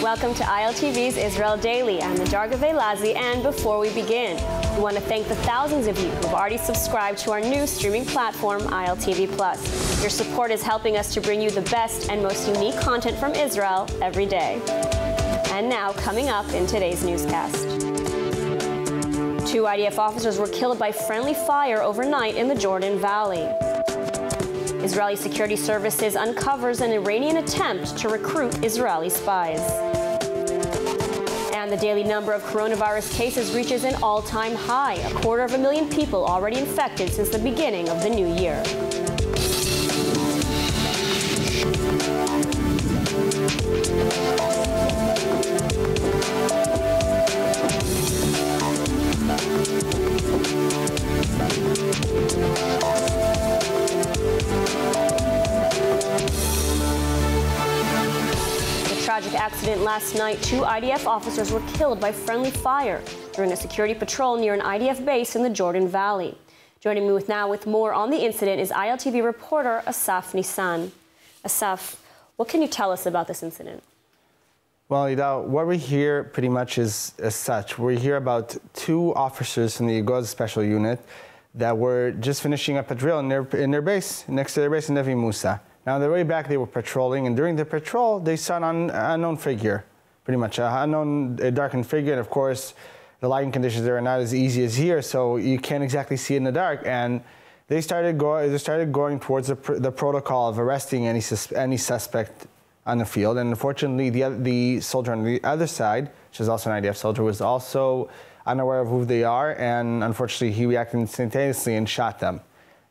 Welcome to ILTV's Israel Daily. I'm Nadarga Velazi, and before we begin, we want to thank the thousands of you who've already subscribed to our new streaming platform, ILTV+. Your support is helping us to bring you the best and most unique content from Israel every day. And now, coming up in today's newscast. 2 IDF officers were killed by friendly fire overnight in the Jordan Valley. Israeli security services uncovers an Iranian attempt to recruit Israeli spies. And the daily number of coronavirus cases reaches an all-time high, 250,000 people already infected since the beginning of the new year. Tragic accident last night. 2 IDF officers were killed by friendly fire during a security patrol near an IDF base in the Jordan Valley. Joining me now with more on the incident is ILTV reporter Asaf Nissan. Asaf, what can you tell us about this incident? Well, Ida, what we hear pretty much is as such. We hear about 2 officers from the Igaz Special Unit that were just finishing up a drill in their base, next to their base in Nevi Musa. Now, on their way back, they were patrolling, and during the patrol, they saw an unknown figure, pretty much, a darkened figure. And of course, the lighting conditions there are not as easy as here, so you can't exactly see it in the dark. And they started going towards the protocol of arresting any suspect on the field. And unfortunately, the soldier on the other side, which is also an IDF soldier, was also unaware of who they are, and unfortunately, he reacted instantaneously and shot them.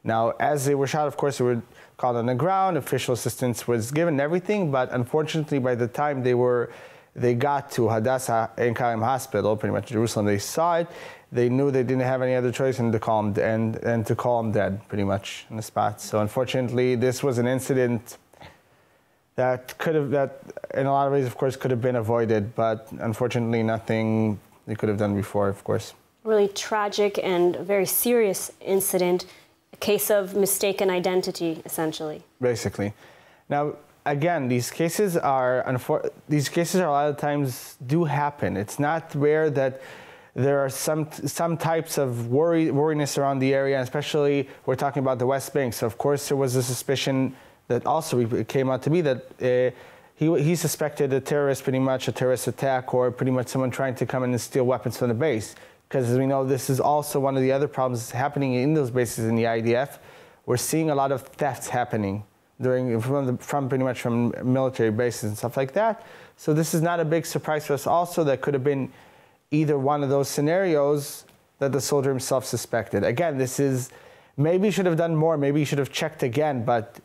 Now, as they were shot, of course, they were called on the ground. Official assistance was given, everything, but unfortunately, by the time they got to Hadassah Ein Kerem Hospital, pretty much Jerusalem, they saw it. They knew they didn't have any other choice than to call him and to call him dead, pretty much on the spot. So unfortunately, this was an incident that in a lot of ways, of course, could have been avoided, but unfortunately, nothing they could have done before, of course. Really tragic and very serious incident. A case of mistaken identity, essentially. Basically. Now, again, these cases are a lot of times do happen. It's not rare that there are some types of worriness around the area, especially we're talking about the West Bank. So, of course, there was a suspicion that also came out to be that he suspected a terrorist attack, or pretty much someone trying to come in and steal weapons from the base. Because as we know, this is also one of the other problems happening in those bases in the IDF. We're seeing a lot of thefts happening from military bases and stuff like that. So this is not a big surprise for us. Also, that could have been either one of those scenarios that the soldier himself suspected. Again, this is maybe he should have done more. Maybe he should have checked again. But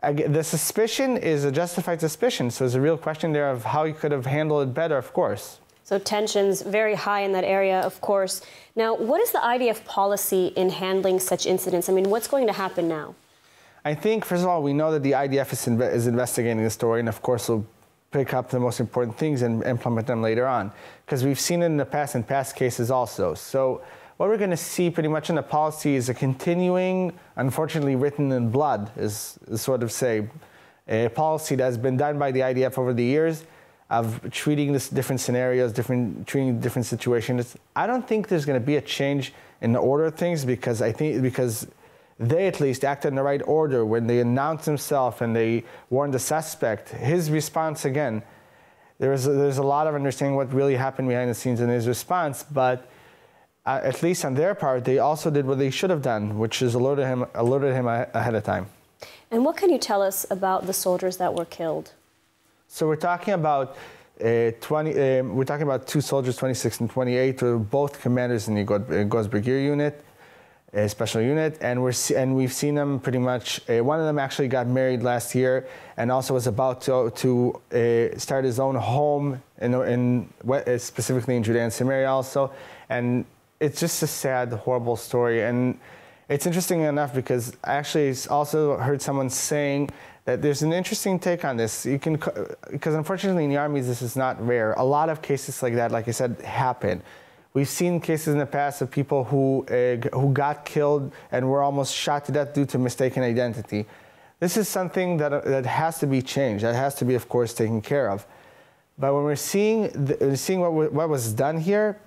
again, the suspicion is a justified suspicion. So there's a real question there of how he could have handled it better, of course. So tensions very high in that area, of course. Now, what is the IDF policy in handling such incidents? I mean, what's going to happen now? I think, first of all, we know that the IDF is investigating the story, and of course will pick up the most important things and implement them later on. Because we've seen it in the past, in past cases also. So what we're going to see pretty much in the policy is a continuing, unfortunately written in blood, is sort of say, a policy that has been done by the IDF over the years, of treating this different scenarios, treating different situations. I don't think there's going to be a change in the order of things, because they at least acted in the right order when they announced themselves and they warned the suspect. His response, again, there's a lot of understanding what really happened behind the scenes in his response, but at least on their part, they also did what they should have done, which is alerted him ahead of time. And what can you tell us about the soldiers that were killed? So we're talking about 2 soldiers, 26 and 28, who are both commanders in the Igaz Brigade unit, special unit, and we've seen them pretty much. One of them actually got married last year, and also was about to start his own home specifically in Judea and Samaria also. And it's just a sad, horrible story. And it's interesting enough because I actually also heard someone saying that there's an interesting take on this. Because unfortunately in the armies this is not rare. A lot of cases like that, like I said, happen. We've seen cases in the past of people who got killed and were almost shot to death due to mistaken identity. This is something that has to be changed. That has to be, of course, taken care of. But when we're seeing what was done here,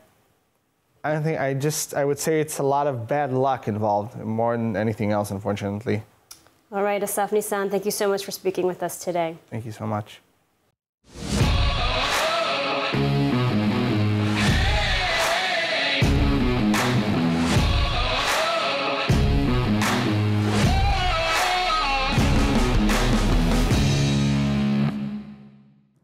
I would say it's a lot of bad luck involved, more than anything else, unfortunately. All right, Asaf Nissan, thank you so much for speaking with us today. Thank you so much.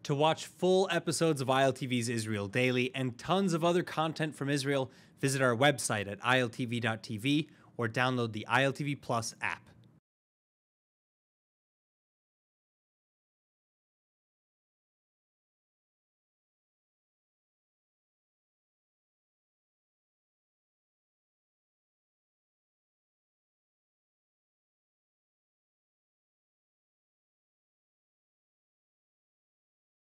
To watch full episodes of ILTV's Israel Daily and tons of other content from Israel, visit our website at iltv.tv or download the ILTV Plus app.